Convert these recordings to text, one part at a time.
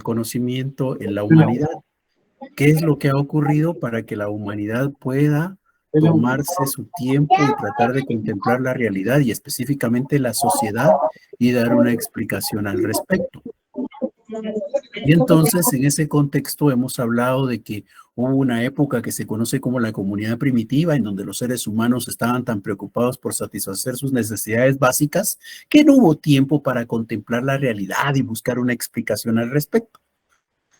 conocimiento en la humanidad. ¿Qué es lo que ha ocurrido para que la humanidad pueda tomarse su tiempo y tratar de contemplar la realidad y específicamente la sociedad y dar una explicación al respecto? Y entonces, en ese contexto hemos hablado de que hubo una época que se conoce como la comunidad primitiva, en donde los seres humanos estaban tan preocupados por satisfacer sus necesidades básicas que no hubo tiempo para contemplar la realidad y buscar una explicación al respecto.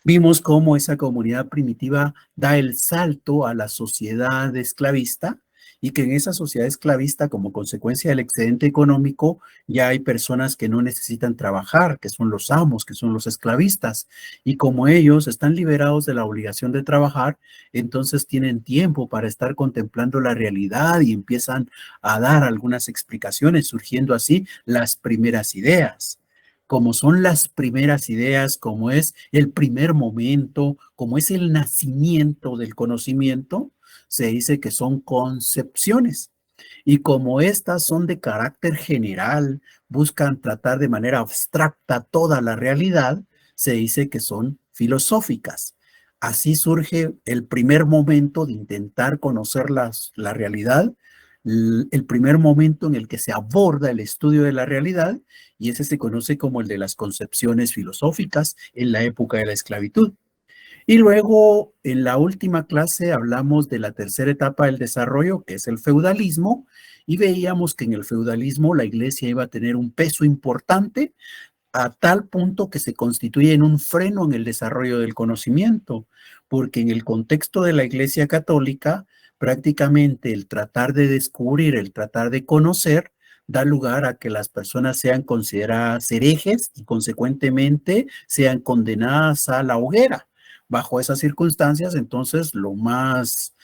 Vimos cómo esa comunidad primitiva da el salto a la sociedad esclavista y que en esa sociedad esclavista, como consecuencia del excedente económico, ya hay personas que no necesitan trabajar, que son los amos, que son los esclavistas. Y como ellos están liberados de la obligación de trabajar, entonces tienen tiempo para estar contemplando la realidad y empiezan a dar algunas explicaciones, surgiendo así las primeras ideas. Como son las primeras ideas, como es el primer momento, como es el nacimiento del conocimiento, se dice que son concepciones. Y como estas son de carácter general, buscan tratar de manera abstracta toda la realidad, se dice que son filosóficas. Así surge el primer momento de intentar conocer la realidad, el primer momento en el que se aborda el estudio de la realidad, y ese se conoce como el de las concepciones filosóficas en la época de la esclavitud. Y luego, en la última clase, hablamos de la tercera etapa del desarrollo, que es el feudalismo, y veíamos que en el feudalismo la iglesia iba a tener un peso importante a tal punto que se constituye en un freno en el desarrollo del conocimiento, porque en el contexto de la iglesia católica, prácticamente el tratar de descubrir, el tratar de conocer, da lugar a que las personas sean consideradas herejes y consecuentemente sean condenadas a la hoguera. Bajo esas circunstancias, entonces, lo más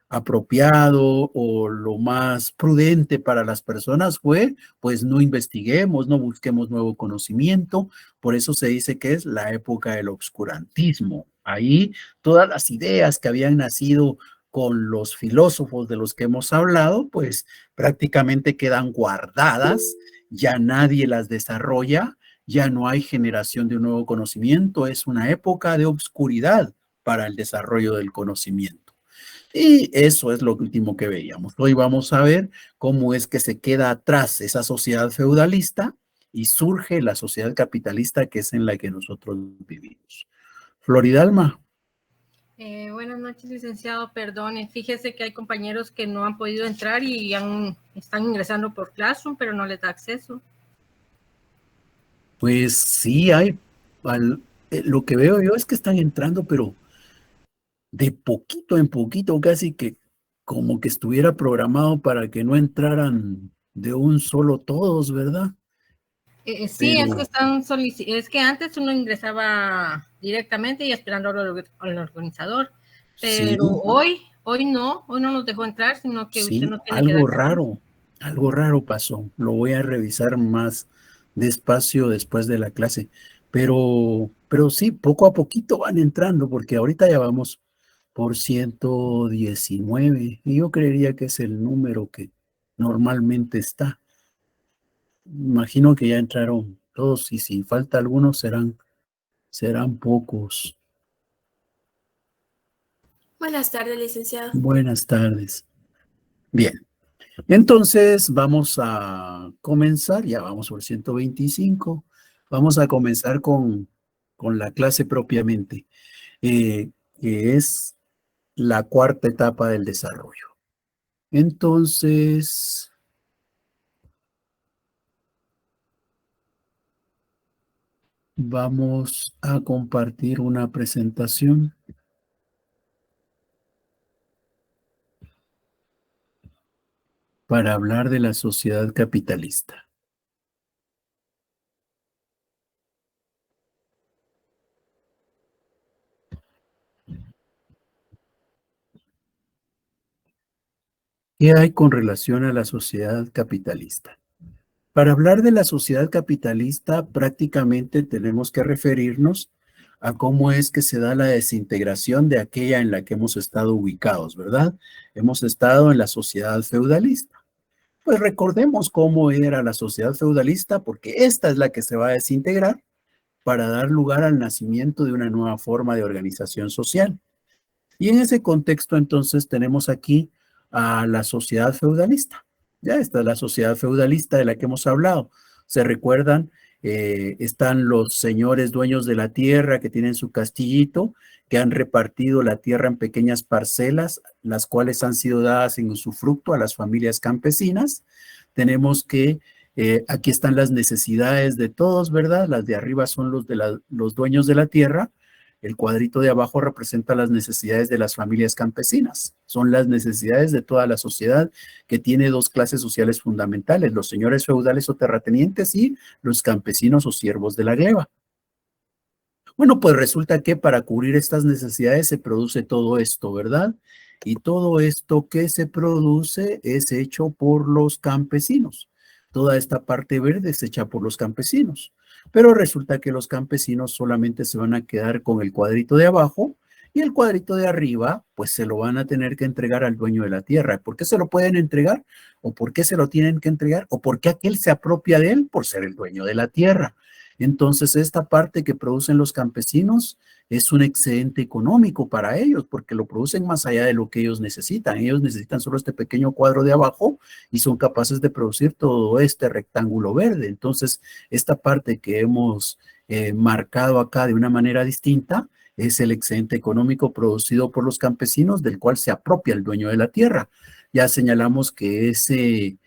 apropiado o lo más prudente para las personas fue, pues no investiguemos, no busquemos nuevo conocimiento. Por eso se dice que es la época del obscurantismo. Ahí todas las ideas que habían nacido con los filósofos de los que hemos hablado, pues prácticamente quedan guardadas, ya nadie las desarrolla, ya no hay generación de un nuevo conocimiento, es una época de obscuridad para el desarrollo del conocimiento. Y eso es lo último que veíamos. Hoy vamos a ver cómo es que se queda atrás esa sociedad feudalista y surge la sociedad capitalista que es en la que nosotros vivimos. Floridalma. Buenas noches, licenciado. Perdone, fíjese que hay compañeros que no han podido entrar y están ingresando por Classroom, pero no les da acceso. Pues sí, hay. Lo que veo yo es que están entrando, pero de poquito en poquito, casi que como que estuviera programado para que no entraran de un solo todos, ¿verdad? Sí, pero es que antes uno ingresaba directamente y esperando al organizador, pero sí. hoy no nos dejó entrar, sino que sí, usted no tiene algo raro pasó. Lo voy a revisar más despacio después de la clase, pero sí, poco a poquito van entrando, porque ahorita ya vamos por 119, y yo creería que es el número que normalmente está. Imagino que ya entraron todos, y si falta algunos serán pocos. Buenas tardes, licenciado. Buenas tardes. Bien, entonces vamos a comenzar, ya vamos por 125, vamos a comenzar con la clase propiamente, que es la cuarta etapa del desarrollo. Entonces, vamos a compartir una presentación. Para hablar de la sociedad capitalista. ¿Qué hay con relación a la sociedad capitalista? Para hablar de la sociedad capitalista, prácticamente tenemos que referirnos a cómo es que se da la desintegración de aquella en la que hemos estado ubicados, ¿verdad? Hemos estado en la sociedad feudalista. Pues recordemos cómo era la sociedad feudalista, porque esta es la que se va a desintegrar. para dar lugar al nacimiento de una nueva forma de organización social. Y en ese contexto, entonces, tenemos aquí a la sociedad feudalista. Ya esta es la sociedad feudalista de la que hemos hablado. ¿Se recuerdan? Están los señores dueños de la tierra que tienen su castillito, que han repartido la tierra en pequeñas parcelas, las cuales han sido dadas en usufructo a las familias campesinas. Tenemos que aquí están las necesidades de todos, ¿verdad? Las de arriba son los dueños de la tierra. El cuadrito de abajo representa las necesidades de las familias campesinas. Son las necesidades de toda la sociedad que tiene dos clases sociales fundamentales, los señores feudales o terratenientes y los campesinos o siervos de la gleba. Bueno, pues resulta que para cubrir estas necesidades se produce todo esto, ¿verdad? Y todo esto que se produce es hecho por los campesinos. Toda esta parte verde es hecha por los campesinos. Pero resulta que los campesinos solamente se van a quedar con el cuadrito de abajo y el cuadrito de arriba, pues se lo van a tener que entregar al dueño de la tierra. ¿Por qué se lo pueden entregar? ¿O por qué se lo tienen que entregar? ¿O por qué aquel se apropia de él? Por ser el dueño de la tierra. Entonces, esta parte que producen los campesinos es un excedente económico para ellos, porque lo producen más allá de lo que ellos necesitan. Ellos necesitan solo este pequeño cuadro de abajo y son capaces de producir todo este rectángulo verde. Entonces, esta parte que hemos marcado acá de una manera distinta es el excedente económico producido por los campesinos, del cual se apropia el dueño de la tierra. Ya señalamos que ese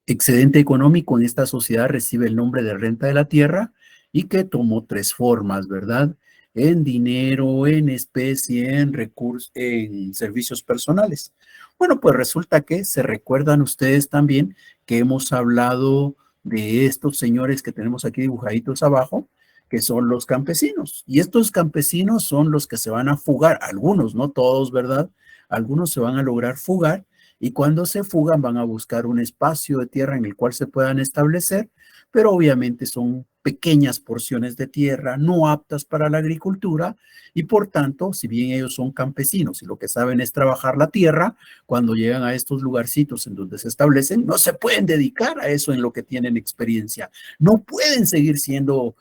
excedente económico en esta sociedad recibe el nombre de renta de la tierra y que tomó tres formas, ¿verdad? En dinero, en especie, en recursos, en servicios personales. Bueno, pues resulta que se recuerdan ustedes también que hemos hablado de estos señores que tenemos aquí dibujaditos abajo, que son los campesinos. Y estos campesinos son los que se van a fugar, algunos, no todos, ¿verdad? Algunos se van a lograr fugar y cuando se fugan van a buscar un espacio de tierra en el cual se puedan establecer, pero obviamente son pequeñas porciones de tierra no aptas para la agricultura y por tanto, si bien ellos son campesinos y lo que saben es trabajar la tierra, cuando llegan a estos lugarcitos en donde se establecen, no se pueden dedicar a eso en lo que tienen experiencia. No pueden seguir siendo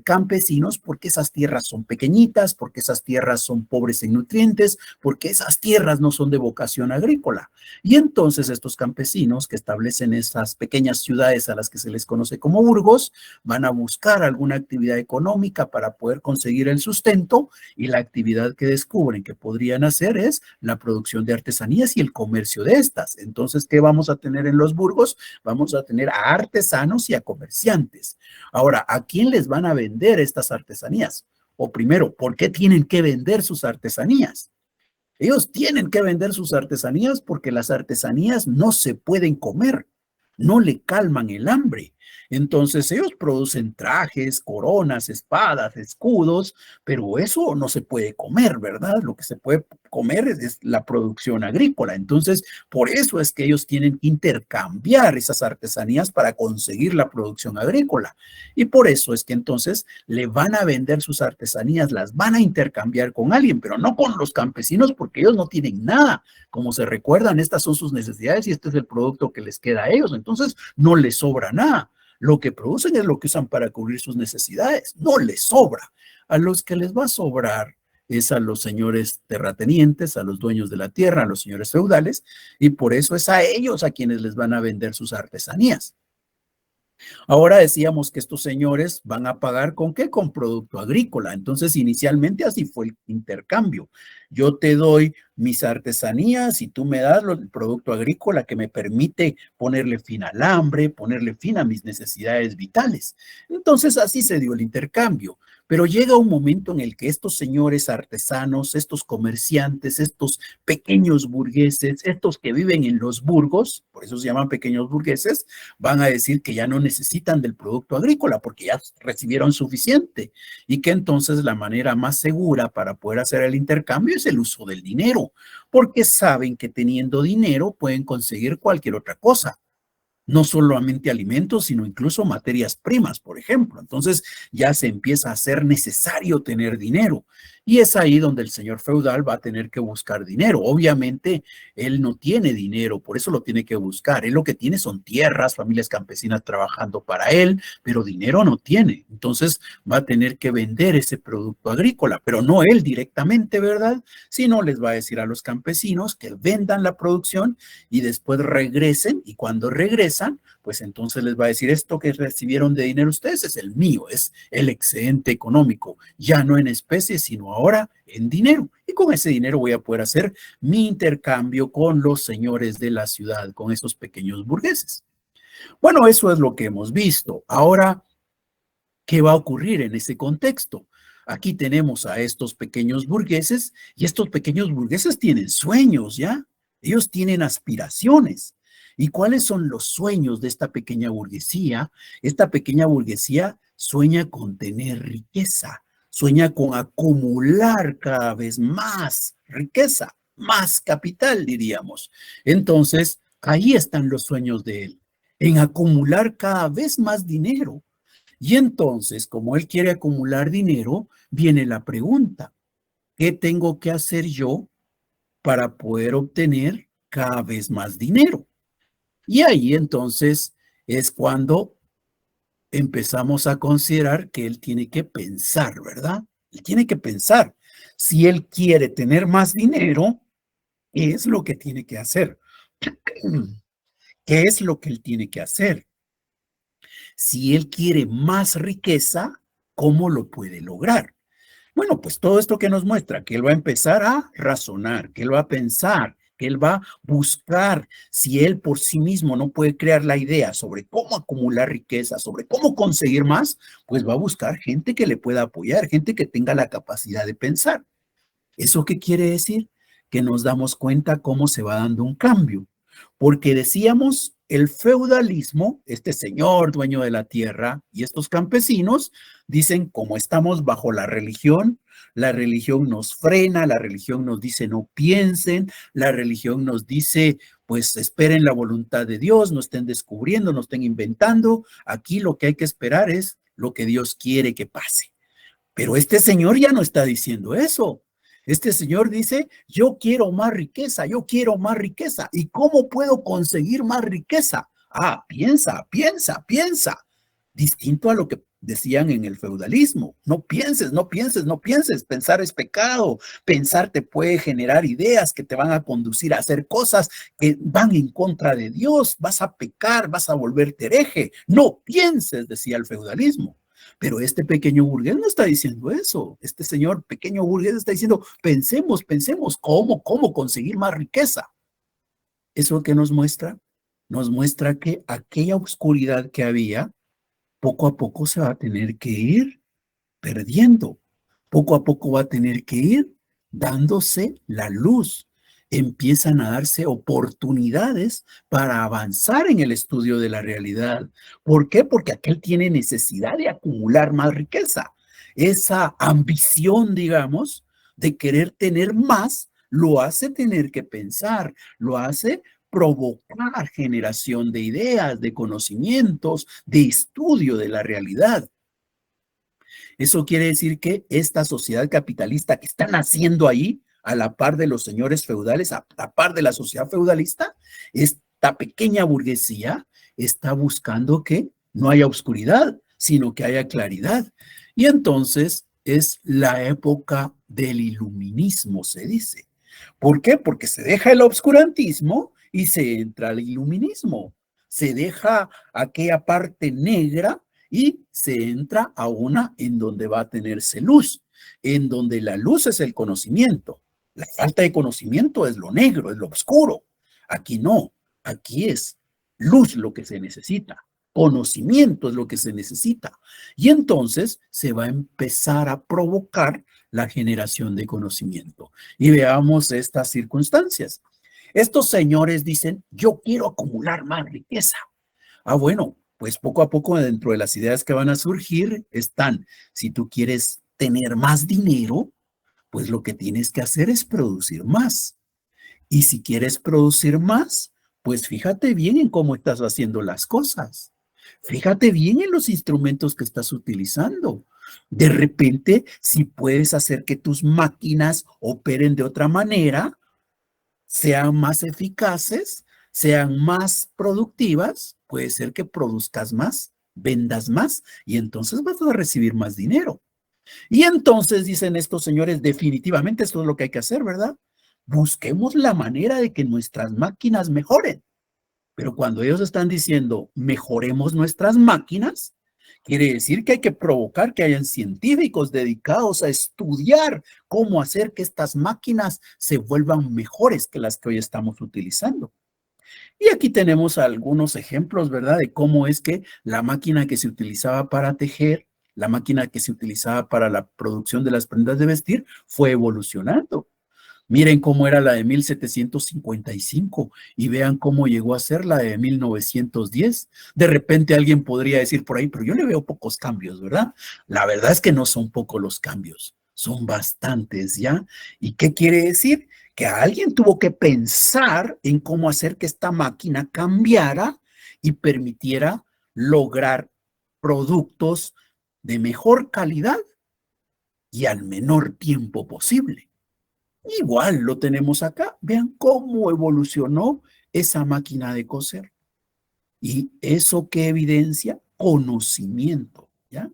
campesinos porque esas tierras son pequeñitas, porque esas tierras son pobres en nutrientes, porque esas tierras no son de vocación agrícola. Y entonces estos campesinos que establecen esas pequeñas ciudades a las que se les conoce como burgos, van a buscar alguna actividad económica para poder conseguir el sustento y la actividad que descubren que podrían hacer es la producción de artesanías y el comercio de estas. Entonces, ¿qué vamos a tener en los burgos? Vamos a tener a artesanos y a comerciantes. Ahora, ¿a quién les van a vender estas artesanías? O primero, ¿por qué tienen que vender sus artesanías? Ellos tienen que vender sus artesanías porque las artesanías no se pueden comer, no le calman el hambre. Entonces ellos producen trajes, coronas, espadas, escudos, pero eso no se puede comer, ¿verdad? Lo que se puede comer es la producción agrícola. Entonces, por eso es que ellos tienen que intercambiar esas artesanías para conseguir la producción agrícola. Y por eso es que entonces le van a vender sus artesanías, las van a intercambiar con alguien, pero no con los campesinos porque ellos no tienen nada. Como se recuerdan, estas son sus necesidades y este es el producto que les queda a ellos. Entonces, no les sobra nada. Lo que producen es lo que usan para cubrir sus necesidades, no les sobra. A los que les va a sobrar es a los señores terratenientes, a los dueños de la tierra, a los señores feudales, y por eso es a ellos a quienes les van a vender sus artesanías. Ahora decíamos que estos señores van a pagar ¿con qué? Con producto agrícola. Entonces, inicialmente así fue el intercambio. Yo te doy mis artesanías y tú me das el producto agrícola que me permite ponerle fin al hambre, ponerle fin a mis necesidades vitales. Entonces, así se dio el intercambio. Pero llega un momento en el que estos señores artesanos, estos comerciantes, estos pequeños burgueses, estos que viven en los burgos, por eso se llaman pequeños burgueses, van a decir que ya no necesitan del producto agrícola porque ya recibieron suficiente y que entonces la manera más segura para poder hacer el intercambio es el uso del dinero, porque saben que teniendo dinero pueden conseguir cualquier otra cosa. No solamente alimentos, sino incluso materias primas, por ejemplo. Entonces ya se empieza a hacer necesario tener dinero. Y es ahí donde el señor feudal va a tener que buscar dinero. Obviamente, él no tiene dinero, por eso lo tiene que buscar. Él lo que tiene son tierras, familias campesinas trabajando para él, pero dinero no tiene. Entonces, va a tener que vender ese producto agrícola, pero no él directamente, ¿verdad? Sino les va a decir a los campesinos que vendan la producción y después regresen, y cuando regresan, pues entonces les va a decir, esto que recibieron de dinero ustedes es el mío, es el excedente económico, ya no en especie, sino ahora en dinero. Y con ese dinero voy a poder hacer mi intercambio con los señores de la ciudad, con esos pequeños burgueses. Bueno, eso es lo que hemos visto. Ahora, ¿qué va a ocurrir en ese contexto? Aquí tenemos a estos pequeños burgueses y estos pequeños burgueses tienen sueños, ¿ya? Ellos tienen aspiraciones. ¿Y cuáles son los sueños de esta pequeña burguesía? Esta pequeña burguesía sueña con tener riqueza, sueña con acumular cada vez más riqueza, más capital, diríamos. Entonces, ahí están los sueños de él, en acumular cada vez más dinero. Y entonces, como él quiere acumular dinero, viene la pregunta, ¿qué tengo que hacer yo para poder obtener cada vez más dinero? Y ahí entonces es cuando empezamos a considerar que él tiene que pensar, ¿verdad? Él tiene que pensar. Si él quiere tener más dinero, ¿qué es lo que tiene que hacer? ¿Qué es lo que él tiene que hacer? Si él quiere más riqueza, ¿cómo lo puede lograr? Bueno, pues todo esto que nos muestra, que él va a empezar a razonar, que él va a pensar, que él va a buscar, si él por sí mismo no puede crear la idea sobre cómo acumular riqueza, sobre cómo conseguir más, pues va a buscar gente que le pueda apoyar, gente que tenga la capacidad de pensar. ¿Eso qué quiere decir? Que nos damos cuenta cómo se va dando un cambio. Porque decíamos, el feudalismo, este señor dueño de la tierra y estos campesinos dicen, como estamos bajo la religión nos frena, la religión nos dice no piensen, la religión nos dice pues esperen la voluntad de Dios, no estén descubriendo, no estén inventando, aquí lo que hay que esperar es lo que Dios quiere que pase. Pero este señor ya no está diciendo eso. Este señor dice, yo quiero más riqueza, yo quiero más riqueza. ¿Y cómo puedo conseguir más riqueza? Ah, piensa, piensa, piensa. Distinto a lo que decían en el feudalismo. No pienses, no pienses, no pienses. Pensar es pecado. Pensar te puede generar ideas que te van a conducir a hacer cosas que van en contra de Dios. Vas a pecar, vas a volverte hereje. No pienses, decía el feudalismo. Pero este pequeño burgués no está diciendo eso. Este señor pequeño burgués está diciendo, pensemos, pensemos, ¿cómo conseguir más riqueza? ¿Eso qué nos muestra? Nos muestra que aquella oscuridad que había, poco a poco se va a tener que ir perdiendo. Poco a poco va a tener que ir dándose la luz. Empiezan a darse oportunidades para avanzar en el estudio de la realidad. ¿Por qué? Porque aquel tiene necesidad de acumular más riqueza. Esa ambición, digamos, de querer tener más, lo hace tener que pensar, lo hace provocar generación de ideas, de conocimientos, de estudio de la realidad. Eso quiere decir que esta sociedad capitalista que está naciendo ahí, a la par de los señores feudales, a la par de la sociedad feudalista, esta pequeña burguesía está buscando que no haya oscuridad, sino que haya claridad. Y entonces es la época del iluminismo, se dice. ¿Por qué? Porque se deja el obscurantismo y se entra al iluminismo. Se deja aquella parte negra y se entra a una en donde va a tenerse luz, en donde la luz es el conocimiento. La falta de conocimiento es lo negro, es lo oscuro. Aquí no, aquí es luz lo que se necesita, conocimiento es lo que se necesita. Y entonces se va a empezar a provocar la generación de conocimiento. Y veamos estas circunstancias. Estos señores dicen, yo quiero acumular más riqueza. Ah, bueno, pues poco a poco dentro de las ideas que van a surgir están, si tú quieres tener más dinero, pues lo que tienes que hacer es producir más. Y si quieres producir más, pues fíjate bien en cómo estás haciendo las cosas. Fíjate bien en los instrumentos que estás utilizando. De repente, si puedes hacer que tus máquinas operen de otra manera, sean más eficaces, sean más productivas, puede ser que produzcas más, vendas más y entonces vas a recibir más dinero. Y entonces dicen estos señores, definitivamente esto es lo que hay que hacer, ¿verdad? Busquemos la manera de que nuestras máquinas mejoren. Pero cuando ellos están diciendo mejoremos nuestras máquinas, quiere decir que hay que provocar que hayan científicos dedicados a estudiar cómo hacer que estas máquinas se vuelvan mejores que las que hoy estamos utilizando. Y aquí tenemos algunos ejemplos, ¿verdad? De cómo es que la máquina que se utilizaba para tejer, la máquina que se utilizaba para la producción de las prendas de vestir, fue evolucionando. Miren cómo era la de 1755 y vean cómo llegó a ser la de 1910. De repente alguien podría decir por ahí, pero yo le veo pocos cambios, ¿verdad? La verdad es que no son pocos los cambios, son bastantes, ¿ya? ¿Y qué quiere decir? Que alguien tuvo que pensar en cómo hacer que esta máquina cambiara y permitiera lograr productos de mejor calidad y al menor tiempo posible. Igual lo tenemos acá. Vean cómo evolucionó esa máquina de coser. ¿Y eso qué evidencia? Conocimiento, ¿ya?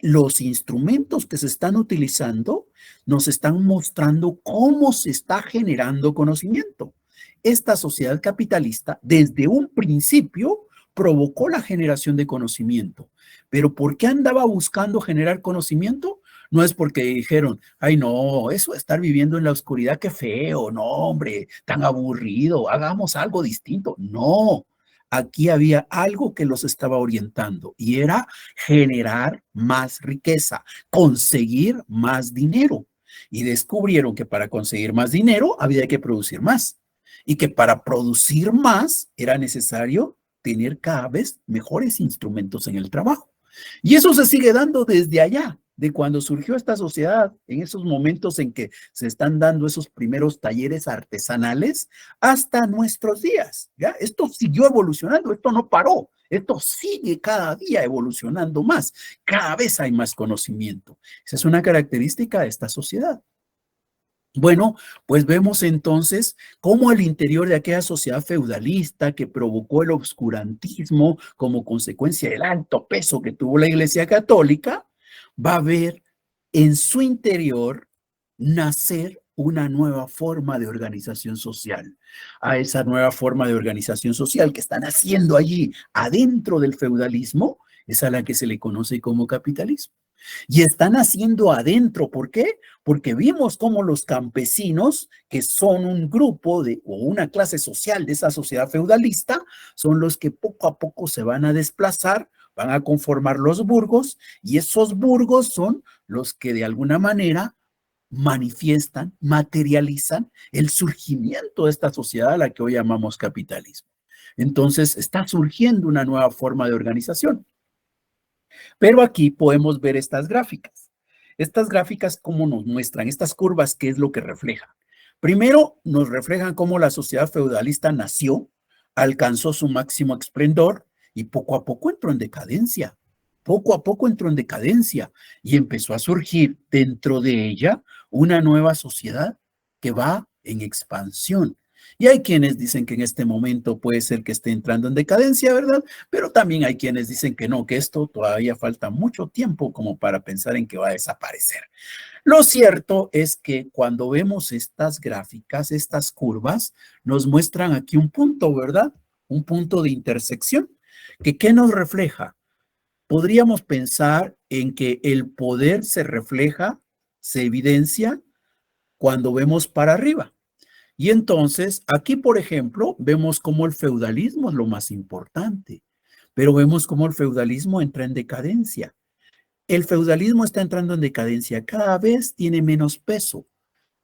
Los instrumentos que se están utilizando nos están mostrando cómo se está generando conocimiento. Esta sociedad capitalista, desde un principio, provocó la generación de conocimiento. ¿Pero por qué andaba buscando generar conocimiento? No es porque dijeron, ay no, eso de estar viviendo en la oscuridad, qué feo, no hombre, tan aburrido, hagamos algo distinto. No, aquí había algo que los estaba orientando y era generar más riqueza, conseguir más dinero. Y descubrieron que para conseguir más dinero había que producir más y que para producir más era necesario tener cada vez mejores instrumentos en el trabajo. Y eso se sigue dando desde allá, de cuando surgió esta sociedad, en esos momentos en que se están dando esos primeros talleres artesanales, hasta nuestros días, ¿ya? Esto siguió evolucionando, esto no paró, esto sigue cada día evolucionando más, cada vez hay más conocimiento. Esa es una característica de esta sociedad. Bueno, pues vemos entonces cómo al interior de aquella sociedad feudalista que provocó el obscurantismo como consecuencia del alto peso que tuvo la Iglesia Católica, va a ver en su interior nacer una nueva forma de organización social. A esa nueva forma de organización social que están haciendo allí adentro del feudalismo es a la que se le conoce como capitalismo. Y están haciendo adentro, ¿por qué? Porque vimos cómo los campesinos, que son un grupo o una clase social de esa sociedad feudalista, son los que poco a poco se van a desplazar, van a conformar los burgos, y esos burgos son los que de alguna manera manifiestan, materializan el surgimiento de esta sociedad a la que hoy llamamos capitalismo. Entonces está surgiendo una nueva forma de organización. Pero aquí podemos ver estas gráficas. Estas gráficas, ¿cómo nos muestran? Estas curvas, ¿qué es lo que reflejan? Primero, nos reflejan cómo la sociedad feudalista nació, alcanzó su máximo esplendor y poco a poco entró en decadencia. Poco a poco entró en decadencia y empezó a surgir dentro de ella una nueva sociedad que va en expansión. Y hay quienes dicen que en este momento puede ser que esté entrando en decadencia, ¿verdad? Pero también hay quienes dicen que no, que esto todavía falta mucho tiempo como para pensar en que va a desaparecer. Lo cierto es que cuando vemos estas gráficas, estas curvas, nos muestran aquí un punto, ¿verdad? Un punto de intersección. ¿Qué nos refleja? Podríamos pensar en que el poder se refleja, se evidencia cuando vemos para arriba. Y entonces, aquí, por ejemplo, vemos cómo el feudalismo es lo más importante, pero vemos cómo el feudalismo entra en decadencia. El feudalismo está entrando en decadencia, cada vez tiene menos peso,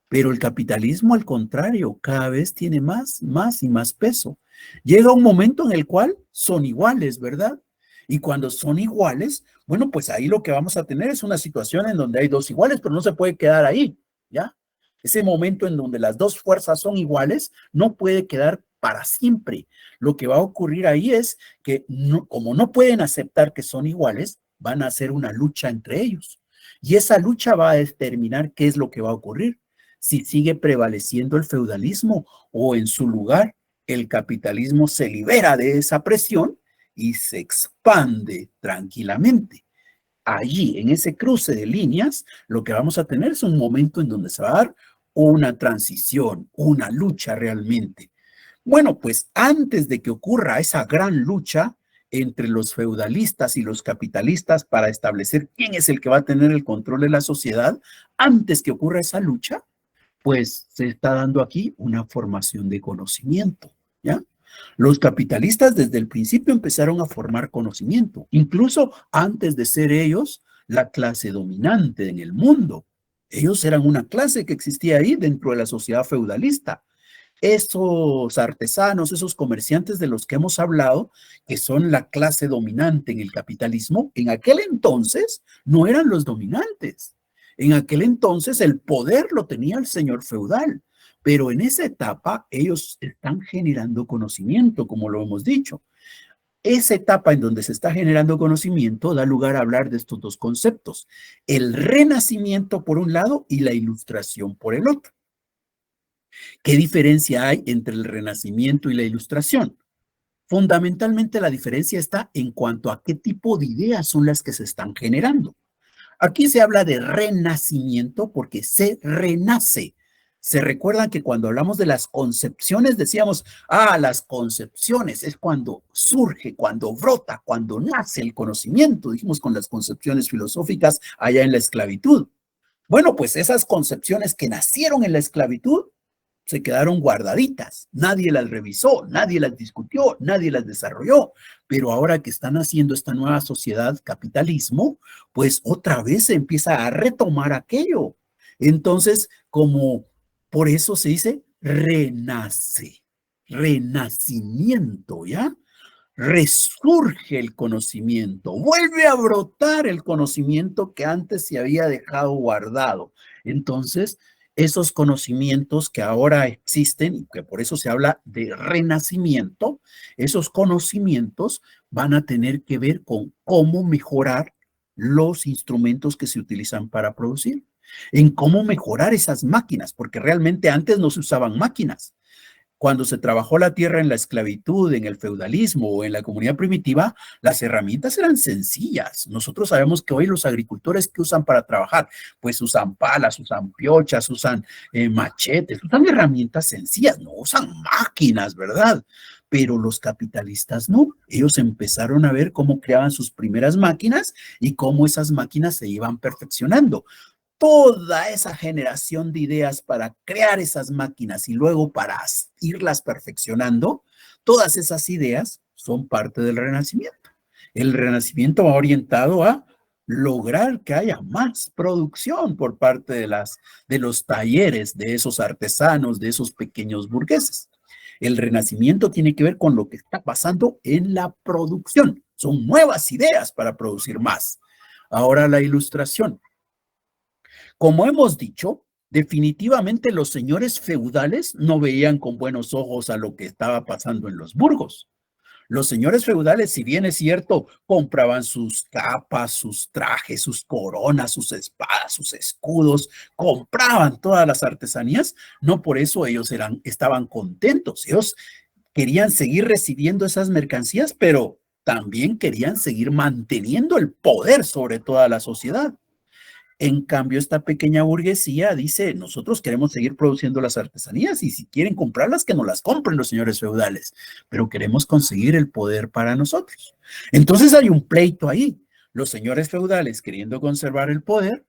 pero el capitalismo, al contrario, cada vez tiene más y más peso. Llega un momento en el cual son iguales, ¿verdad? Y cuando son iguales, bueno, pues ahí lo que vamos a tener es una situación en donde hay dos iguales, pero no se puede quedar ahí, ¿ya? Ese momento en donde las dos fuerzas son iguales no puede quedar para siempre. Lo que va a ocurrir ahí es que, como no pueden aceptar que son iguales, van a hacer una lucha entre ellos. Y esa lucha va a determinar qué es lo que va a ocurrir. Si sigue prevaleciendo el feudalismo o en su lugar el capitalismo se libera de esa presión y se expande tranquilamente. Allí, en ese cruce de líneas, lo que vamos a tener es un momento en donde se va a dar una transición, una lucha realmente. Bueno, pues antes de que ocurra esa gran lucha entre los feudalistas y los capitalistas para establecer quién es el que va a tener el control de la sociedad, antes que ocurra esa lucha, pues se está dando aquí una formación de conocimiento, ¿ya? Los capitalistas desde el principio empezaron a formar conocimiento, incluso antes de ser ellos la clase dominante en el mundo. Ellos eran una clase que existía ahí dentro de la sociedad feudalista. Esos artesanos, esos comerciantes de los que hemos hablado, que son la clase dominante en el capitalismo, en aquel entonces no eran los dominantes. En aquel entonces el poder lo tenía el señor feudal, pero en esa etapa ellos están generando conocimiento, como lo hemos dicho. Esa etapa en donde se está generando conocimiento da lugar a hablar de estos dos conceptos, el renacimiento por un lado y la ilustración por el otro. ¿Qué diferencia hay entre el renacimiento y la ilustración? Fundamentalmente la diferencia está en cuanto a qué tipo de ideas son las que se están generando. Aquí se habla de renacimiento porque se renace. Se recuerdan que cuando hablamos de las concepciones decíamos, las concepciones es cuando surge, cuando brota, cuando nace el conocimiento, dijimos con las concepciones filosóficas allá en la esclavitud. Bueno, pues esas concepciones que nacieron en la esclavitud se quedaron guardaditas, nadie las revisó, nadie las discutió, nadie las desarrolló, pero ahora que están haciendo esta nueva sociedad, capitalismo, pues otra vez se empieza a retomar aquello. Entonces, como por eso se dice renace, renacimiento, ¿ya? Resurge el conocimiento, vuelve a brotar el conocimiento que antes se había dejado guardado. Entonces, esos conocimientos que ahora existen y que por eso se habla de renacimiento, esos conocimientos van a tener que ver con cómo mejorar los instrumentos que se utilizan para producir, en cómo mejorar esas máquinas, porque realmente antes no se usaban máquinas. Cuando se trabajó la tierra en la esclavitud, en el feudalismo o en la comunidad primitiva, las herramientas eran sencillas. Nosotros sabemos que hoy los agricultores que usan para trabajar, pues usan palas, usan piochas, usan machetes, usan herramientas sencillas, no usan máquinas, ¿verdad? Pero los capitalistas no. Ellos empezaron a ver cómo creaban sus primeras máquinas y cómo esas máquinas se iban perfeccionando. Toda esa generación de ideas para crear esas máquinas y luego para irlas perfeccionando, todas esas ideas son parte del Renacimiento. El Renacimiento va orientado a lograr que haya más producción por parte de los talleres, de esos artesanos, de esos pequeños burgueses. El Renacimiento tiene que ver con lo que está pasando en la producción. Son nuevas ideas para producir más. Ahora la ilustración. Como hemos dicho, definitivamente los señores feudales no veían con buenos ojos a lo que estaba pasando en los burgos. Los señores feudales, si bien es cierto, compraban sus capas, sus trajes, sus coronas, sus espadas, sus escudos, compraban todas las artesanías, no por eso ellos estaban contentos. Ellos querían seguir recibiendo esas mercancías, pero también querían seguir manteniendo el poder sobre toda la sociedad. En cambio, esta pequeña burguesía dice, nosotros queremos seguir produciendo las artesanías y si quieren comprarlas, que nos las compren los señores feudales, pero queremos conseguir el poder para nosotros. Entonces hay un pleito ahí, los señores feudales queriendo conservar el poder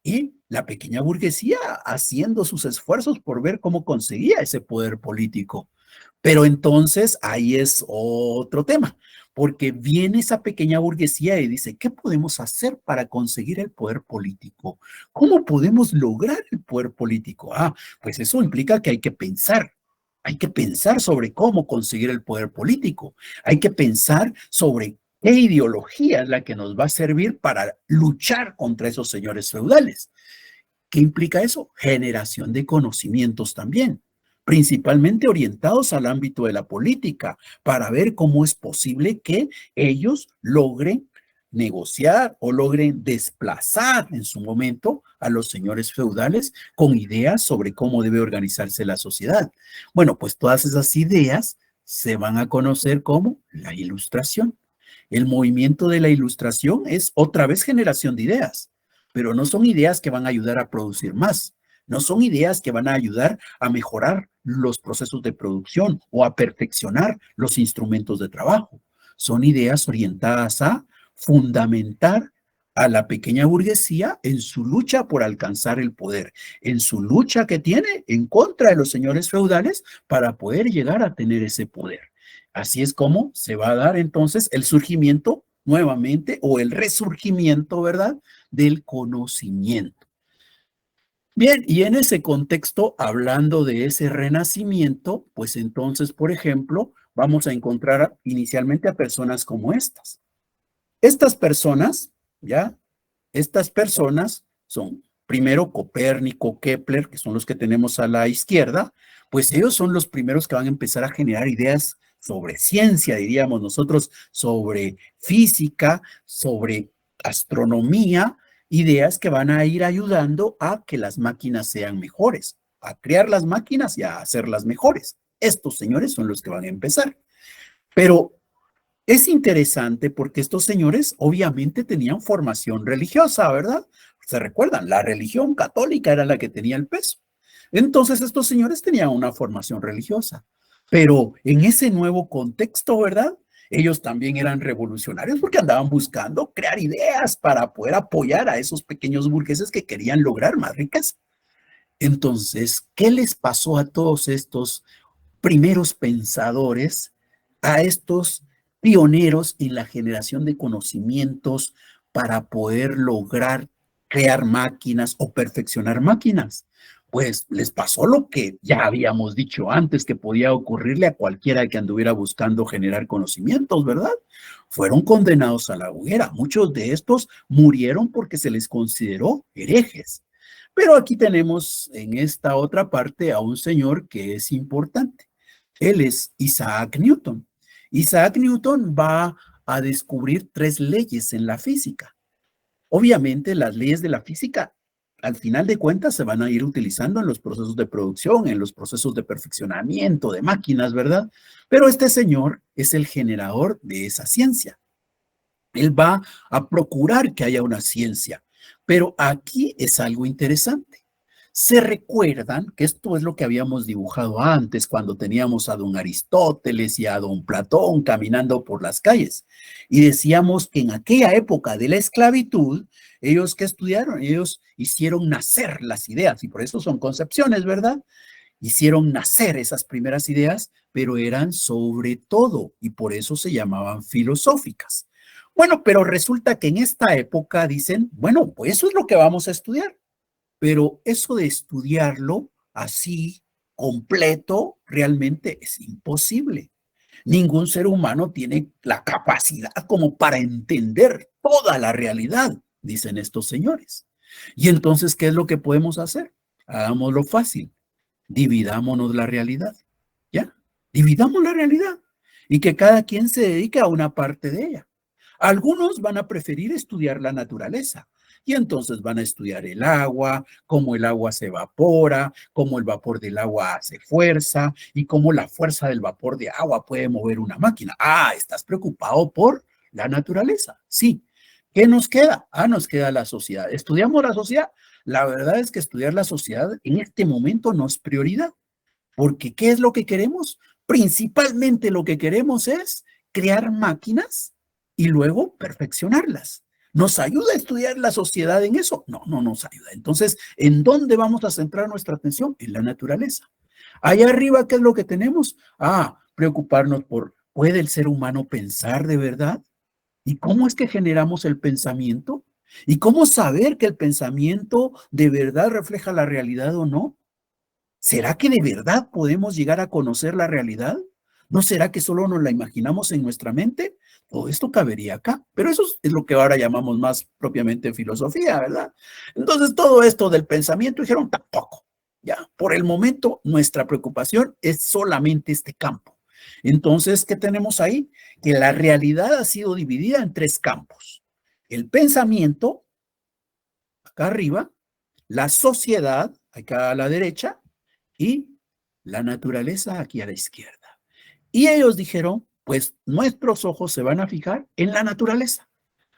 y la pequeña burguesía haciendo sus esfuerzos por ver cómo conseguía ese poder político. Pero entonces ahí es otro tema, porque viene esa pequeña burguesía y dice, ¿qué podemos hacer para conseguir el poder político? ¿Cómo podemos lograr el poder político? Pues eso implica que hay que pensar sobre cómo conseguir el poder político, hay que pensar sobre qué ideología es la que nos va a servir para luchar contra esos señores feudales. ¿Qué implica eso? Generación de conocimientos también, principalmente orientados al ámbito de la política, para ver cómo es posible que ellos logren negociar o logren desplazar en su momento a los señores feudales con ideas sobre cómo debe organizarse la sociedad. Bueno, pues todas esas ideas se van a conocer como la Ilustración. El movimiento de la Ilustración es otra vez generación de ideas, pero no son ideas que van a ayudar a producir más, no son ideas que van a ayudar a mejorar los procesos de producción o a perfeccionar los instrumentos de trabajo. Son ideas orientadas a fundamentar a la pequeña burguesía en su lucha por alcanzar el poder, en su lucha que tiene en contra de los señores feudales para poder llegar a tener ese poder. Así es como se va a dar entonces el surgimiento nuevamente o el resurgimiento, ¿verdad?, del conocimiento. Bien, y en ese contexto, hablando de ese renacimiento, pues entonces, por ejemplo, vamos a encontrar inicialmente a personas como estas. Estas personas, ¿ya? Estas personas son primero Copérnico, Kepler, que son los que tenemos a la izquierda, pues ellos son los primeros que van a empezar a generar ideas sobre ciencia, diríamos nosotros, sobre física, sobre astronomía, ideas que van a ir ayudando a que las máquinas sean mejores, a crear las máquinas y a hacerlas mejores. Estos señores son los que van a empezar. Pero es interesante porque estos señores obviamente tenían formación religiosa, ¿verdad? ¿Se recuerdan? La religión católica era la que tenía el peso. Entonces estos señores tenían una formación religiosa. Pero en ese nuevo contexto, ¿verdad? Ellos también eran revolucionarios porque andaban buscando crear ideas para poder apoyar a esos pequeños burgueses que querían lograr más riqueza. Entonces, ¿qué les pasó a todos estos primeros pensadores, a estos pioneros en la generación de conocimientos para poder lograr crear máquinas o perfeccionar máquinas? Pues les pasó lo que ya habíamos dicho antes que podía ocurrirle a cualquiera que anduviera buscando generar conocimientos, ¿verdad? Fueron condenados a la hoguera. Muchos de estos murieron porque se les consideró herejes. Pero aquí tenemos en esta otra parte a un señor que es importante. Él es Isaac Newton. Isaac Newton va a descubrir 3 leyes en la física. Obviamente las leyes de la física al final de cuentas se van a ir utilizando en los procesos de producción, en los procesos de perfeccionamiento de máquinas, ¿verdad? Pero este señor es el generador de esa ciencia. Él va a procurar que haya una ciencia, pero aquí es algo interesante. Se recuerdan que esto es lo que habíamos dibujado antes cuando teníamos a don Aristóteles y a don Platón caminando por las calles. Y decíamos que en aquella época de la esclavitud, ellos que estudiaron, ellos hicieron nacer las ideas y por eso son concepciones, ¿verdad? Hicieron nacer esas primeras ideas, pero eran sobre todo y por eso se llamaban filosóficas. Bueno, pero resulta que en esta época dicen, bueno, pues eso es lo que vamos a estudiar. Pero eso de estudiarlo así, completo, realmente es imposible. Ningún ser humano tiene la capacidad como para entender toda la realidad, dicen estos señores. Y entonces, ¿qué es lo que podemos hacer? Hagámoslo fácil. Dividámonos la realidad. ¿Ya? Dividamos la realidad. Y que cada quien se dedique a una parte de ella. Algunos van a preferir estudiar la naturaleza. Y entonces van a estudiar el agua, cómo el agua se evapora, cómo el vapor del agua hace fuerza y cómo la fuerza del vapor de agua puede mover una máquina. Ah, ¿estás preocupado por la naturaleza? Sí. ¿Qué nos queda? Ah, nos queda la sociedad. ¿Estudiamos la sociedad? La verdad es que estudiar la sociedad en este momento no es prioridad. Porque ¿qué es lo que queremos? Principalmente lo que queremos es crear máquinas y luego perfeccionarlas. ¿Nos ayuda a estudiar la sociedad en eso? No, no nos ayuda. Entonces, ¿en dónde vamos a centrar nuestra atención? En la naturaleza. Allá arriba, ¿qué es lo que tenemos? Ah, preocuparnos por, ¿puede el ser humano pensar de verdad? ¿Y cómo es que generamos el pensamiento? ¿Y cómo saber que el pensamiento de verdad refleja la realidad o no? ¿Será que de verdad podemos llegar a conocer la realidad? ¿No será que solo nos la imaginamos en nuestra mente? Todo esto cabería acá, pero eso es lo que ahora llamamos más propiamente filosofía, ¿verdad? Entonces todo esto del pensamiento dijeron tampoco, ya, por el momento nuestra preocupación es solamente este campo. Entonces, ¿qué tenemos ahí? Que la realidad ha sido dividida en 3 campos. el pensamiento, acá arriba, la sociedad, acá a la derecha, y la naturaleza aquí a la izquierda. Y ellos dijeron, pues nuestros ojos se van a fijar en la naturaleza,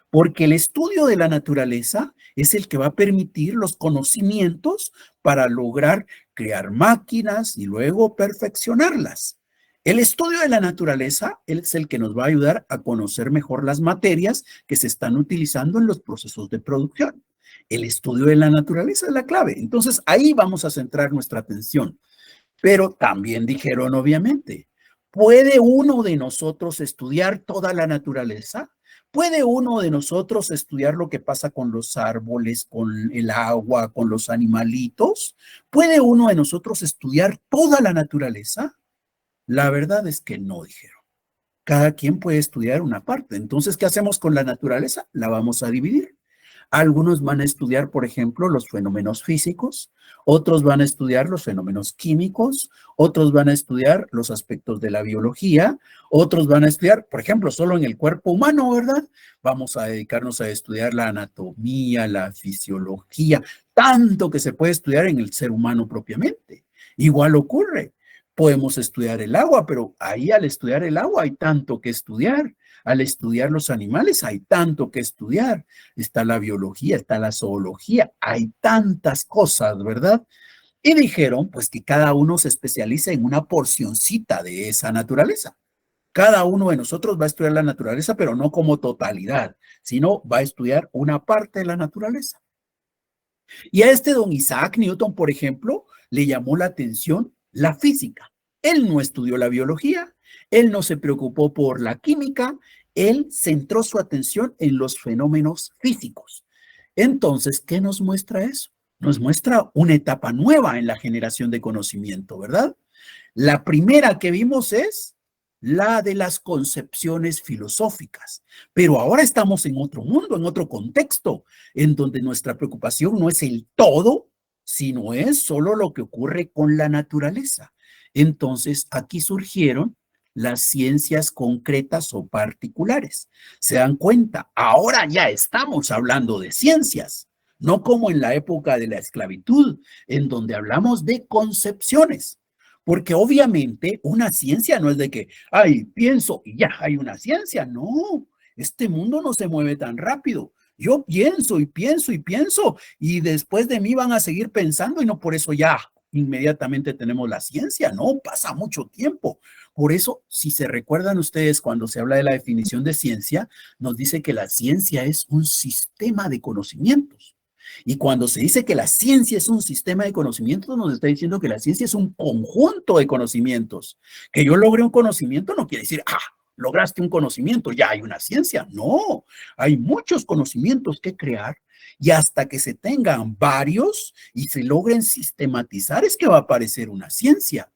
porque el estudio de la naturaleza es el que va a permitir los conocimientos para lograr crear máquinas y luego perfeccionarlas. El estudio de la naturaleza es el que nos va a ayudar a conocer mejor las materias que se están utilizando en los procesos de producción. El estudio de la naturaleza es la clave. Entonces, ahí vamos a centrar nuestra atención. Pero también dijeron, obviamente, ¿puede uno de nosotros estudiar toda la naturaleza? ¿Puede uno de nosotros estudiar lo que pasa con los árboles, con el agua, con los animalitos? ¿Puede uno de nosotros estudiar toda la naturaleza? La verdad es que no, dijeron. Cada quien puede estudiar una parte. Entonces, ¿qué hacemos con la naturaleza? La vamos a dividir. Algunos van a estudiar, por ejemplo, los fenómenos físicos, otros van a estudiar los fenómenos químicos, otros van a estudiar los aspectos de la biología, otros van a estudiar, por ejemplo, solo en el cuerpo humano, ¿verdad? Vamos a dedicarnos a estudiar la anatomía, la fisiología, tanto que se puede estudiar en el ser humano propiamente. Igual ocurre. Podemos estudiar el agua, pero ahí al estudiar el agua hay tanto que estudiar. Al estudiar los animales hay tanto que estudiar. Está la biología, está la zoología, hay tantas cosas, ¿verdad? Y dijeron, pues, que cada uno se especializa en una porcioncita de esa naturaleza. Cada uno de nosotros va a estudiar la naturaleza, pero no como totalidad, sino va a estudiar una parte de la naturaleza. Y a este don Isaac Newton, por ejemplo, le llamó la atención la física. Él no estudió la biología, él no se preocupó por la química, él centró su atención en los fenómenos físicos. Entonces, ¿qué nos muestra eso? Nos muestra una etapa nueva en la generación de conocimiento, ¿verdad? La primera que vimos es la de las concepciones filosóficas, pero ahora estamos en otro mundo, en otro contexto, en donde nuestra preocupación no es el todo, sino es solo lo que ocurre con la naturaleza. Entonces, aquí surgieron las ciencias concretas o particulares. ¿Se dan cuenta? Ahora ya estamos hablando de ciencias, no como en la época de la esclavitud, en donde hablamos de concepciones. Porque obviamente una ciencia no es de que, ay, pienso y ya hay una ciencia. No, este mundo no se mueve tan rápido. Yo pienso y pienso y pienso y después de mí van a seguir pensando y no por eso ya inmediatamente tenemos la ciencia. No, pasa mucho tiempo. Por eso, si se recuerdan ustedes cuando se habla de la definición de ciencia, nos dice que la ciencia es un sistema de conocimientos. Y cuando se dice que la ciencia es un sistema de conocimientos, nos está diciendo que la ciencia es un conjunto de conocimientos. Que yo logre un conocimiento no quiere decir, lograste un conocimiento, ya hay una ciencia. No, hay muchos conocimientos que crear y hasta que se tengan varios y se logren sistematizar es que va a aparecer una ciencia.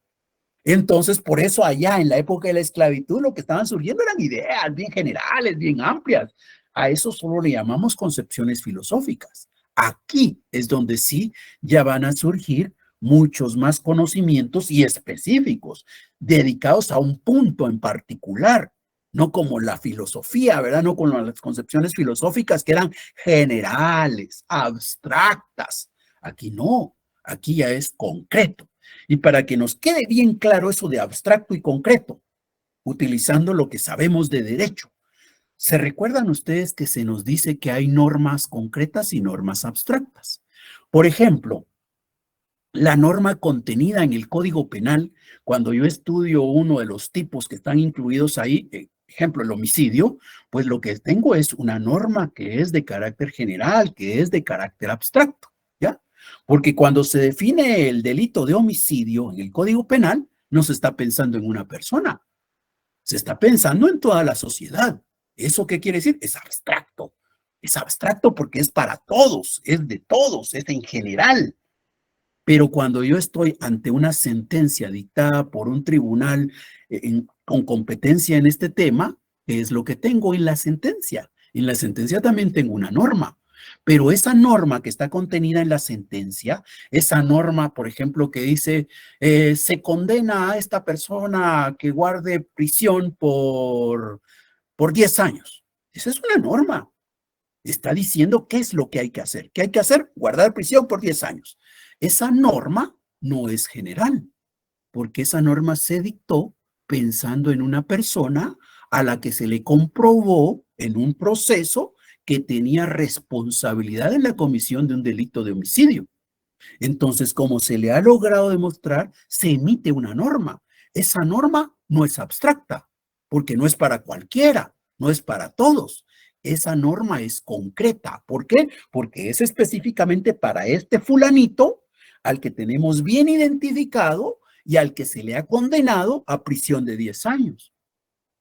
Entonces, por eso allá en la época de la esclavitud lo que estaban surgiendo eran ideas bien generales, bien amplias. A eso solo le llamamos concepciones filosóficas. Aquí es donde sí ya van a surgir muchos más conocimientos y específicos, dedicados a un punto en particular, no como la filosofía, ¿verdad? No como las concepciones filosóficas que eran generales, abstractas. Aquí no, aquí ya es concreto. Y para que nos quede bien claro eso de abstracto y concreto, utilizando lo que sabemos de derecho, ¿se recuerdan ustedes que se nos dice que hay normas concretas y normas abstractas? Por ejemplo, la norma contenida en el Código Penal, cuando yo estudio uno de los tipos que están incluidos ahí, ejemplo, el homicidio, pues lo que tengo es una norma que es de carácter general, que es de carácter abstracto, ¿ya? Porque cuando se define el delito de homicidio en el Código Penal, no se está pensando en una persona, se está pensando en toda la sociedad. ¿Eso qué quiere decir? Es abstracto. Es abstracto porque es para todos, es de todos, es en general. Pero cuando yo estoy ante una sentencia dictada por un tribunal con competencia en este tema, ¿qué es lo que tengo en la sentencia? En la sentencia también tengo una norma, pero esa norma que está contenida en la sentencia, esa norma, por ejemplo, que dice, se condena a esta persona que guarde prisión por 10 años. Esa es una norma. Está diciendo qué es lo que hay que hacer. ¿Qué hay que hacer? Guardar prisión por 10 años. Esa norma no es general, porque esa norma se dictó pensando en una persona a la que se le comprobó en un proceso que tenía responsabilidad en la comisión de un delito de homicidio. Entonces, como se le ha logrado demostrar, se emite una norma. Esa norma no es abstracta, porque no es para cualquiera, no es para todos. Esa norma es concreta. ¿Por qué? Porque es específicamente para este fulanito al que tenemos bien identificado y al que se le ha condenado a prisión de 10 años.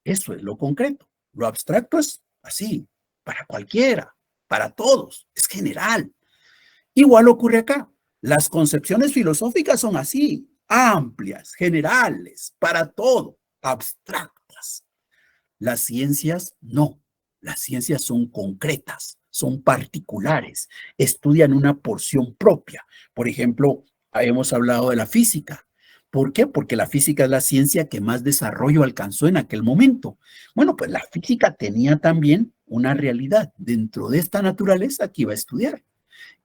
Eso es lo concreto. Lo abstracto es así, para cualquiera, para todos, es general. Igual ocurre acá. Las concepciones filosóficas son así, amplias, generales, para todo, abstractas. Las ciencias no. Las ciencias son concretas, son particulares, estudian una porción propia. Por ejemplo, hemos hablado de la física. ¿Por qué? Porque la física es la ciencia que más desarrollo alcanzó en aquel momento. Bueno, pues la física tenía también una realidad dentro de esta naturaleza que iba a estudiar.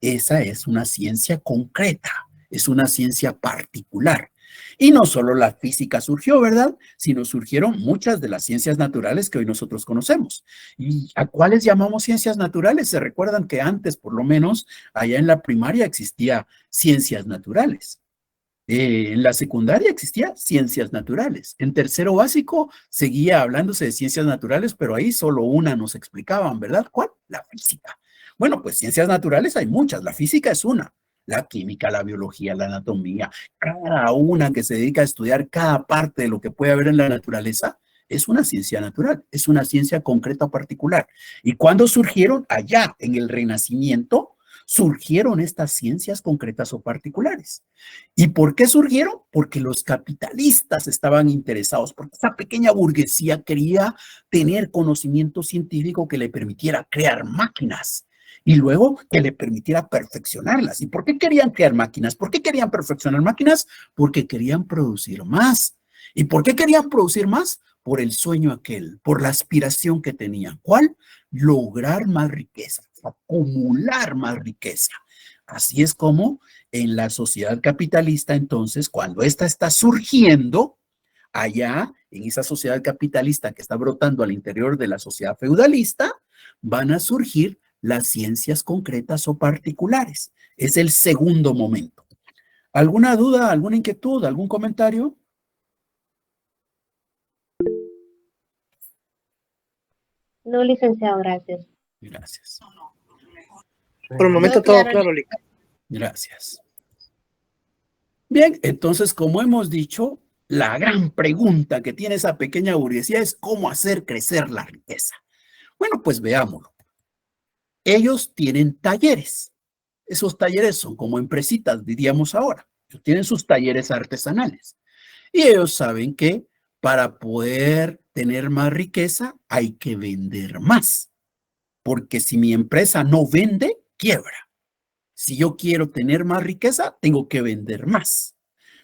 Esa es una ciencia concreta, es una ciencia particular. Y no solo la física surgió, ¿verdad? Sino surgieron muchas de las ciencias naturales que hoy nosotros conocemos. ¿Y a cuáles llamamos ciencias naturales? Se recuerdan que antes, por lo menos, allá en la primaria existía ciencias naturales. En la secundaria existía ciencias naturales. En tercero básico seguía hablándose de ciencias naturales, pero ahí solo una nos explicaban, ¿verdad? ¿Cuál? La física. Bueno, pues ciencias naturales hay muchas. La física es una. La química, la biología, la anatomía, cada una que se dedica a estudiar cada parte de lo que puede haber en la naturaleza, es una ciencia natural, es una ciencia concreta o particular. ¿Y cuándo surgieron? Allá, en el Renacimiento, surgieron estas ciencias concretas o particulares. ¿Y por qué surgieron? Porque los capitalistas estaban interesados, porque esa pequeña burguesía quería tener conocimiento científico que le permitiera crear máquinas y luego que le permitiera perfeccionarlas. ¿Y por qué querían crear máquinas? ¿Por qué querían perfeccionar máquinas? Porque querían producir más. ¿Y por qué querían producir más? Por el sueño aquel, por la aspiración que tenían. ¿Cuál? Lograr más riqueza, acumular más riqueza. Así es como en la sociedad capitalista, entonces, cuando esta está surgiendo, allá, en esa sociedad capitalista que está brotando al interior de la sociedad feudalista, van a surgir las ciencias concretas o particulares. Es el segundo momento. ¿Alguna duda, alguna inquietud, algún comentario? No, licenciado, gracias. Gracias. Por el momento todo claro, Lic. Gracias. Bien, entonces, como hemos dicho, la gran pregunta que tiene esa pequeña burguesía es cómo hacer crecer la riqueza. Bueno, pues veámoslo. Ellos tienen talleres. Esos talleres son como empresitas, diríamos ahora. Ellos tienen sus talleres artesanales. Y ellos saben que para poder tener más riqueza hay que vender más. Porque si mi empresa no vende, quiebra. Si yo quiero tener más riqueza, tengo que vender más.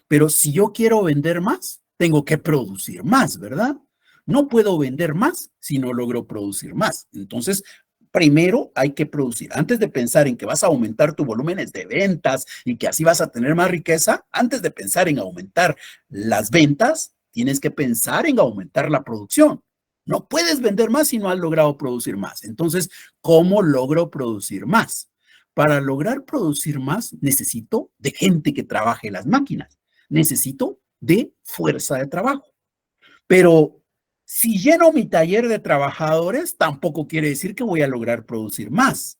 Pero si yo quiero vender más, tengo que producir más, ¿verdad? No puedo vender más si no logro producir más. Entonces, primero hay que producir. Antes de pensar en que vas a aumentar tus volúmenes de ventas y que así vas a tener más riqueza, antes de pensar en aumentar las ventas, tienes que pensar en aumentar la producción. No puedes vender más si no has logrado producir más. Entonces, ¿cómo logro producir más? Para lograr producir más, necesito de gente que trabaje las máquinas. Necesito de fuerza de trabajo. Pero si lleno mi taller de trabajadores, tampoco quiere decir que voy a lograr producir más.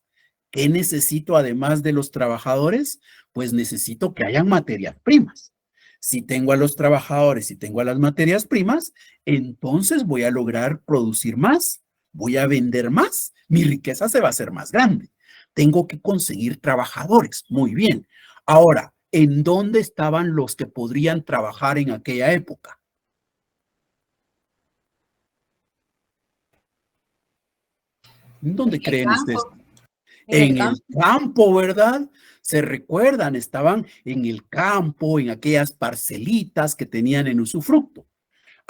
¿Qué necesito además de los trabajadores? Pues necesito que hayan materias primas. Si tengo a los trabajadores y tengo a las materias primas, entonces voy a lograr producir más, voy a vender más, mi riqueza se va a hacer más grande. Tengo que conseguir trabajadores. Muy bien. Ahora, ¿en dónde estaban los que podrían trabajar en aquella época? ¿En dónde creen ustedes? En el campo, ¿verdad? Se recuerdan, estaban en el campo, en aquellas parcelitas que tenían en usufructo.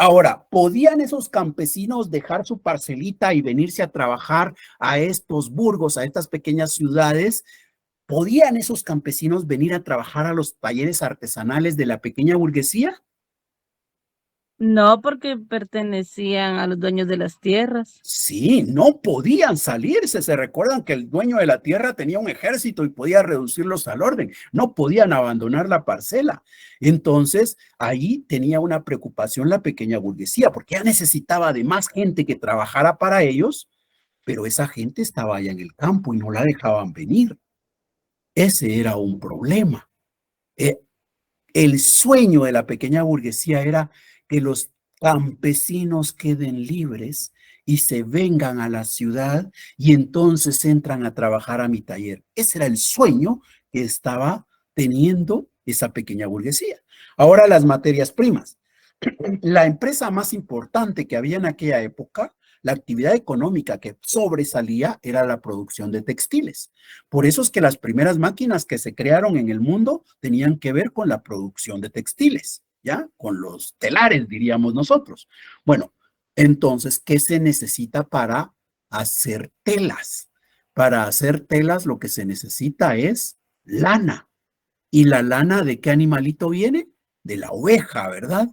Ahora, ¿podían esos campesinos dejar su parcelita y venirse a trabajar a estos burgos, a estas pequeñas ciudades? ¿Podían esos campesinos venir a trabajar a los talleres artesanales de la pequeña burguesía? No, porque pertenecían a los dueños de las tierras. Sí, no podían salirse. Se recuerdan que el dueño de la tierra tenía un ejército y podía reducirlos al orden. No podían abandonar la parcela. Entonces, ahí tenía una preocupación la pequeña burguesía, porque ya necesitaba de más gente que trabajara para ellos, pero esa gente estaba allá en el campo y no la dejaban venir. Ese era un problema. El sueño de la pequeña burguesía era que los campesinos queden libres y se vengan a la ciudad y entonces entran a trabajar a mi taller. Ese era el sueño que estaba teniendo esa pequeña burguesía. Ahora las materias primas. La empresa más importante que había en aquella época, la actividad económica que sobresalía era la producción de textiles. Por eso es que las primeras máquinas que se crearon en el mundo tenían que ver con la producción de textiles, ¿ya? Con los telares, diríamos nosotros. Bueno, entonces, ¿qué se necesita para hacer telas? Para hacer telas lo que se necesita es lana. ¿Y la lana de qué animalito viene? De la oveja, ¿verdad?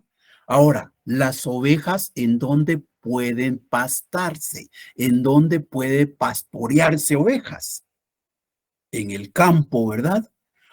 Ahora, las ovejas, ¿en dónde pueden pastarse? ¿En dónde puede pastorearse ovejas? En el campo, ¿verdad?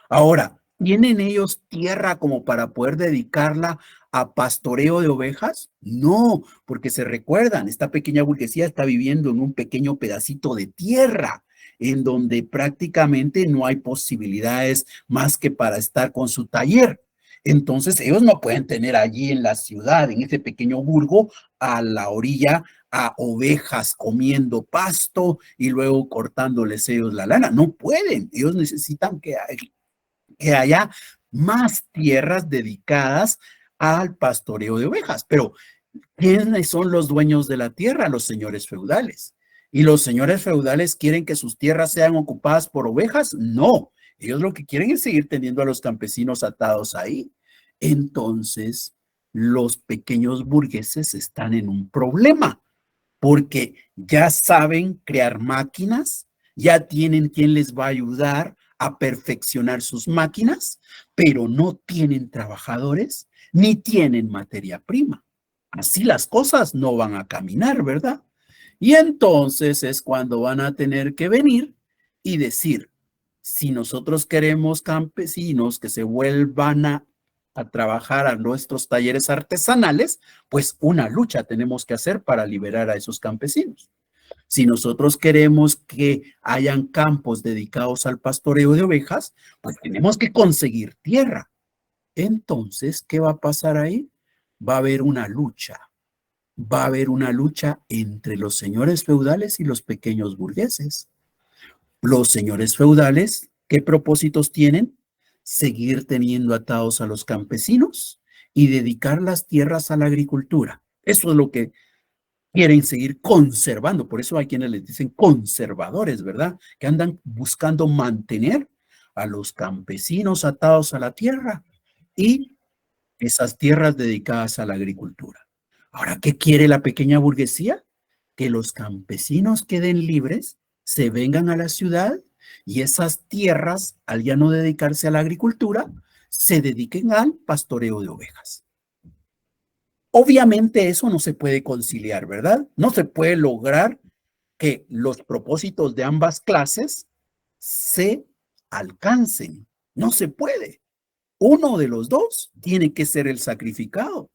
Ahora, ¿tienen ellos tierra como para poder dedicarla a pastoreo de ovejas? No, porque se recuerdan, esta pequeña burguesía está viviendo en un pequeño pedacito de tierra, en donde prácticamente no hay posibilidades más que para estar con su taller. Entonces, ellos no pueden tener allí en la ciudad, en ese pequeño burgo, a la orilla, a ovejas comiendo pasto y luego cortándoles ellos la lana. No pueden. Ellos necesitan que haya más tierras dedicadas al pastoreo de ovejas. Pero, ¿quiénes son los dueños de la tierra? Los señores feudales. ¿Y los señores feudales quieren que sus tierras sean ocupadas por ovejas? No. Ellos lo que quieren es seguir teniendo a los campesinos atados ahí. Entonces, los pequeños burgueses están en un problema, porque ya saben crear máquinas, ya tienen quien les va a ayudar a perfeccionar sus máquinas, pero no tienen trabajadores ni tienen materia prima. Así las cosas no van a caminar, ¿verdad? Y entonces es cuando van a tener que venir y decir, si nosotros queremos campesinos que se vuelvan a trabajar a nuestros talleres artesanales, pues una lucha tenemos que hacer para liberar a esos campesinos. Si nosotros queremos que hayan campos dedicados al pastoreo de ovejas, pues tenemos que conseguir tierra. Entonces, ¿qué va a pasar ahí? Va a haber una lucha. Va a haber una lucha entre los señores feudales y los pequeños burgueses. Los señores feudales, ¿qué propósitos tienen? Seguir teniendo atados a los campesinos y dedicar las tierras a la agricultura. Eso es lo que quieren seguir conservando. Por eso hay quienes les dicen conservadores, ¿verdad? Que andan buscando mantener a los campesinos atados a la tierra y esas tierras dedicadas a la agricultura. Ahora, ¿qué quiere la pequeña burguesía? Que los campesinos queden libres, se vengan a la ciudad y esas tierras, al ya no dedicarse a la agricultura, se dediquen al pastoreo de ovejas. Obviamente eso no se puede conciliar, ¿verdad? No se puede lograr que los propósitos de ambas clases se alcancen. No se puede. Uno de los dos tiene que ser el sacrificado,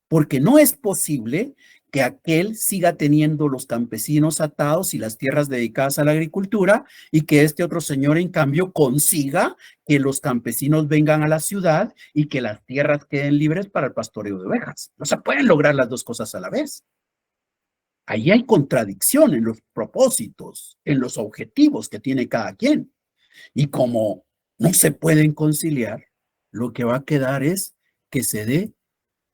porque no es posible que aquel siga teniendo los campesinos atados y las tierras dedicadas a la agricultura y que este otro señor, en cambio, consiga que los campesinos vengan a la ciudad y que las tierras queden libres para el pastoreo de ovejas. No se pueden lograr las dos cosas a la vez. Ahí hay contradicción en los propósitos, en los objetivos que tiene cada quien. Y como no se pueden conciliar, lo que va a quedar es que se dé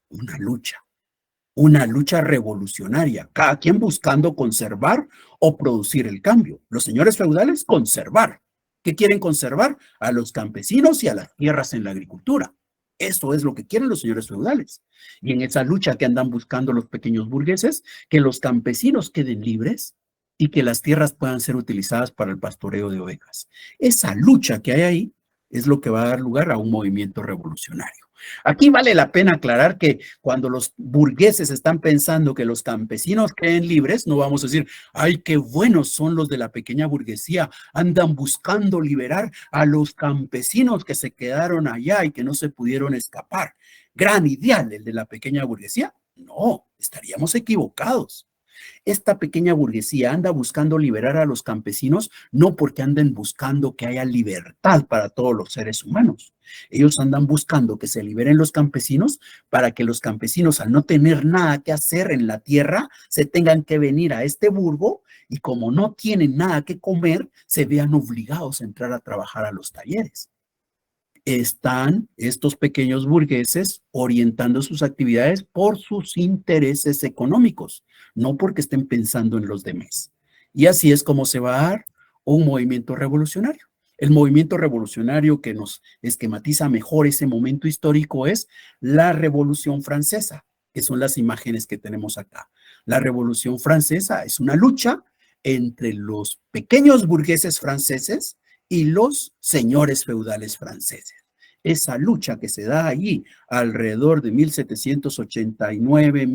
una lucha revolucionaria, cada quien buscando conservar o producir el cambio. Los señores feudales, conservar. ¿Qué quieren conservar? A los campesinos y a las tierras en la agricultura. Eso es lo que quieren los señores feudales. Y en esa lucha que andan buscando los pequeños burgueses, que los campesinos queden libres y que las tierras puedan ser utilizadas para el pastoreo de ovejas. Esa lucha que hay ahí es lo que va a dar lugar a un movimiento revolucionario. Aquí vale la pena aclarar que cuando los burgueses están pensando que los campesinos queden libres, no vamos a decir, ay, qué buenos son los de la pequeña burguesía, andan buscando liberar a los campesinos que se quedaron allá y que no se pudieron escapar. Gran ideal el de la pequeña burguesía. No, estaríamos equivocados. Esta pequeña burguesía anda buscando liberar a los campesinos, no porque anden buscando que haya libertad para todos los seres humanos. Ellos andan buscando que se liberen los campesinos para que los campesinos, al no tener nada que hacer en la tierra, se tengan que venir a este burgo y como no tienen nada que comer, se vean obligados a entrar a trabajar a los talleres. Están estos pequeños burgueses orientando sus actividades por sus intereses económicos, no porque estén pensando en los demás. Y así es como se va a dar un movimiento revolucionario. El movimiento revolucionario que nos esquematiza mejor ese momento histórico es la Revolución Francesa, que son las imágenes que tenemos acá. La Revolución Francesa es una lucha entre los pequeños burgueses franceses y los señores feudales franceses. Esa lucha que se da allí alrededor de 1789,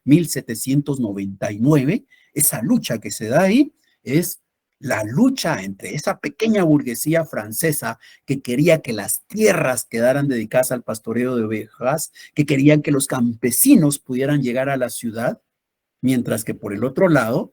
1799, esa lucha que se da ahí es la lucha entre esa pequeña burguesía francesa que quería que las tierras quedaran dedicadas al pastoreo de ovejas, que querían que los campesinos pudieran llegar a la ciudad, mientras que por el otro lado,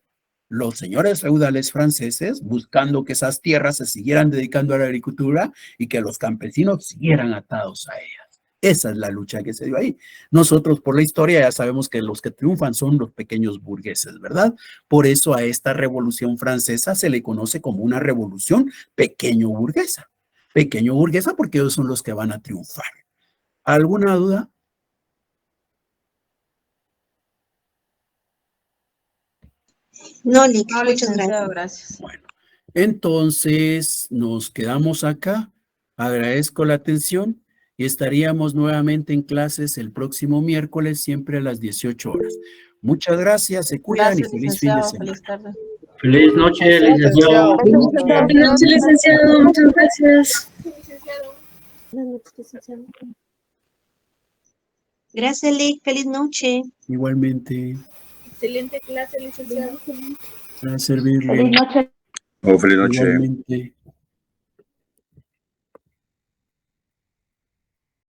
los señores feudales franceses buscando que esas tierras se siguieran dedicando a la agricultura y que los campesinos siguieran atados a ellas. Esa es la lucha que se dio ahí. Nosotros por la historia ya sabemos que los que triunfan son los pequeños burgueses, ¿verdad? Por eso a esta revolución francesa se le conoce como una revolución pequeño burguesa. Pequeño burguesa porque ellos son los que van a triunfar. ¿Alguna duda? No, Lick, No, muchas licenciado, gracias. gracias. Bueno, entonces nos quedamos acá. Agradezco la atención y estaríamos nuevamente en clases el próximo miércoles, siempre a las 18 horas. Muchas gracias, se cuidan Gracias, y feliz fin de licenciado. semana. Feliz tarde. Feliz noche, licenciado. Buenas noches, licenciado. Muchas gracias. Buenas noches, licenciado. Gracias, Lick. Feliz noche. Igualmente, Excelente clase, licenciado. para servirle. Feliz noche. Feliz noche. Igualmente.